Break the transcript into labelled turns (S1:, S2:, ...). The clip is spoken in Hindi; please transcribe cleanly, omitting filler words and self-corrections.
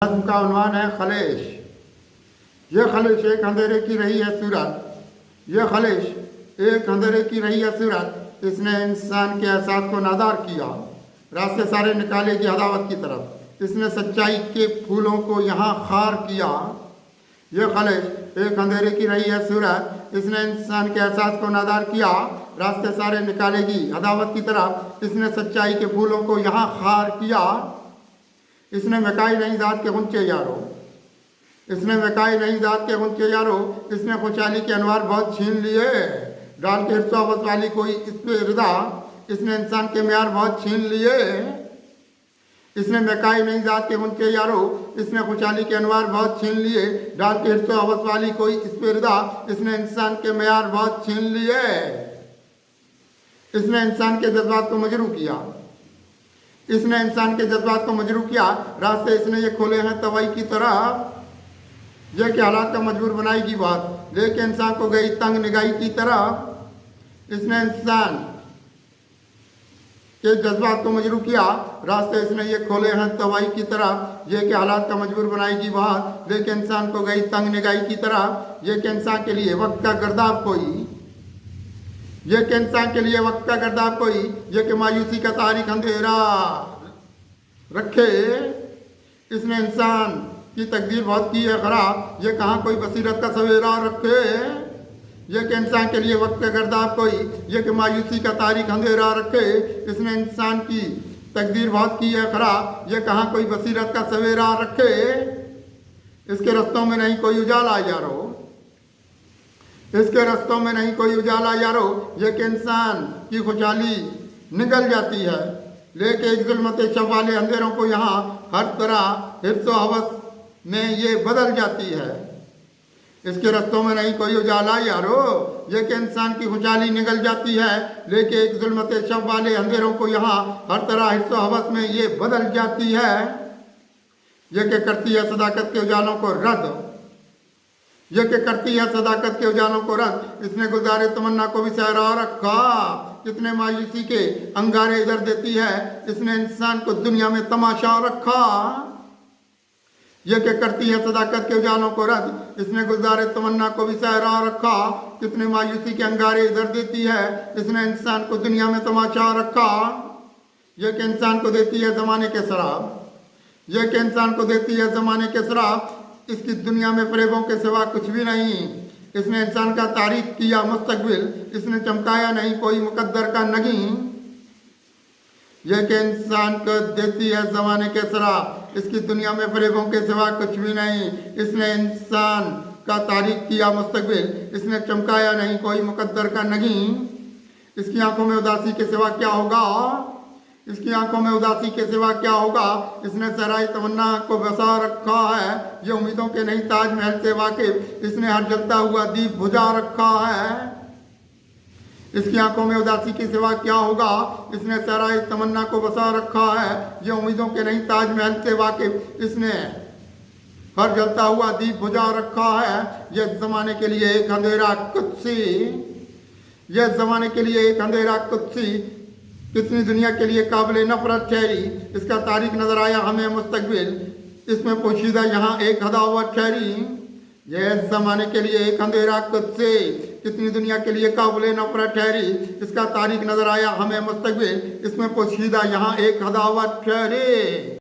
S1: नज़्म का उन्वान है खलेश। ये खलेश एक अंधेरे की रही है सूरत, ये खलेश एक अंधेरे की रही है सूरत। इसने इंसान के एहसास को नादार किया, रास्ते सारे निकालेगी अदावत की तरफ। इसने सच्चाई के फूलों को यहाँ खार किया। ये खलेश एक अंधेरे की रही है सूरत, इसने इंसान के एहसास को नादार किया, रास्ते सारे निकालेगी अदावत की तरफ। इसने सच्चाई के फूलों को यहाँ खार किया। इसने मकाई नहीं जात के गुंचे यारो, इसने मकाई नहीं जात के गुंचे यारो। इसने खुशहाली के अनवार बहुत छीन लिए, डाल के हिस्सा बस वाली कोई इस पे रिदा। इसने इंसान के म्यार बहुत छीन लिए। इसने मकाई नहीं जात के गुंचे यारो, इसने खुशहाली के अनवार बहुत छीन लिए, डाल के हिस्सा बस वाली कोई इस पे रिदा। इसने इंसान के म्यार बहुत छीन लिए। इसने इंसान के जज्बात को मजरू किया, इसने इंसान के जज्बात को मजरू किया। रास्ते इसने ये खोले हैं तवाई की तरफ, यह कि हालात का मजबूर बनाएगी बात, लेकिन इंसान को गई तंग निगाही की तरफ। इसने इंसान के जज्बात को मजरू किया, रास्ते इसने ये खोले हैं तवाई की तरफ। यह कि हालात का मजबूर बनाएगी बात, लेकिन इंसान को गई तंग निगाही की तरफ। यह कि इंसान के लिए वक्त का गर्दाब कोई, ये कि इंसान के लिए वक्त का गर्दाब कोई, ये कि मायूसी का तारीख अंधेरा रखे। इसने इंसान की तकदीर बहुत की है खराब, ये कहाँ कोई बसीरत का सवेरा रखे। ये कि इंसान के लिए वक्त का गर्दाब कोई, ये कि मायूसी का तारीख अंधेरा रखे। इसने इंसान की तकदीर बहुत की है खराब, ये कहाँ कोई बसीरत का सवेरा रखे। इसके रस्तों में नहीं कोई उजाला यारो, इसके रस्तों में नहीं कोई उजाला यारो। ये कि इंसान की खुशहाली निकल जाती है, लेके एक जुल्मत शब वाले अंधेरों को यहाँ हर तरह हिर्स हवस में ये बदल जाती है। इसके रस्तों में नहीं कोई उजाला यारो, ये कि इंसान की खुशहाली निकल जाती है, लेके एक जुल्मत शब वाले अंधेरों को यहाँ हर तरह हिर्स हवस में ये बदल जाती है। ये कि करती है सदाकत के उजालों को रद्द, यह कि करती है सदाकत के उजालों को रद्द। इसने गुलजारे तमन्ना को भी सहरा रखा, कितने मायूसी के अंगारे इधर देती है। इसने इंसान को दुनिया में तमाशा रखा। यह कि करती है सदाकत के उजालों को रद्द, इसने गुलजारे तमन्ना को भी सहरा रखा, कितने मायूसी के अंगारे इधर देती है। इसने इंसान को दुनिया में तमाशा रखा। यह कि इंसान को देती है जमाने के शराब, यह कि इंसान को देती है जमाने के शराब। इसकी दुनिया में फरेबों के सिवा कुछ भी नहीं। इसने इंसान का तारीफ किया मुस्तकबिल, इसने चमकाया नहीं कोई मुकद्दर का नगी। यह कि इंसान को देती है जमाने के शराब, इसकी दुनिया में फरेबों के सिवा कुछ भी नहीं। इसने इंसान का तारीफ किया मुस्तकबिल, इसने चमकाया नहीं कोई मुकद्दर का नगी। इसकी आंखों में उदासी के सिवा क्या होगा, इसकी आंखों में उदासी के सिवा क्या होगा। इसने सराय तमन्ना को बसा रखा है, ये उम्मीदों के नहीं ताजमहल से वाकिफ। इसने हर जलता हुआ दीप बुझा रखा है। इसकी आंखों में उदासी के सिवा क्या होगा। इसने सराय तमन्ना को बसा रखा है, ये उम्मीदों के नहीं ताजमहल से वाकिफ। इसने हर जलता हुआ दीप बुझा रखा है। यह जमाने के लिए एक अंधेरा कुत्सी, यह जमाने के लिए एक अंधेरा कुत्सी, कितनी दुनिया के लिए काबिल नफरत ठहरी। इसका तारीख नजर आया हमें मुस्तकबिल, इसमें पोशीदा यहाँ एक अदावत ठहरी। यह जमाने के लिए एक अंधेरा कुत्सी, कितनी दुनिया के लिए काबिल नफरत ठहरी। इसका तारीख नजर आया हमें मुस्तकबिल, इसमें पोशीदा यहाँ एक अदावत ठहरी।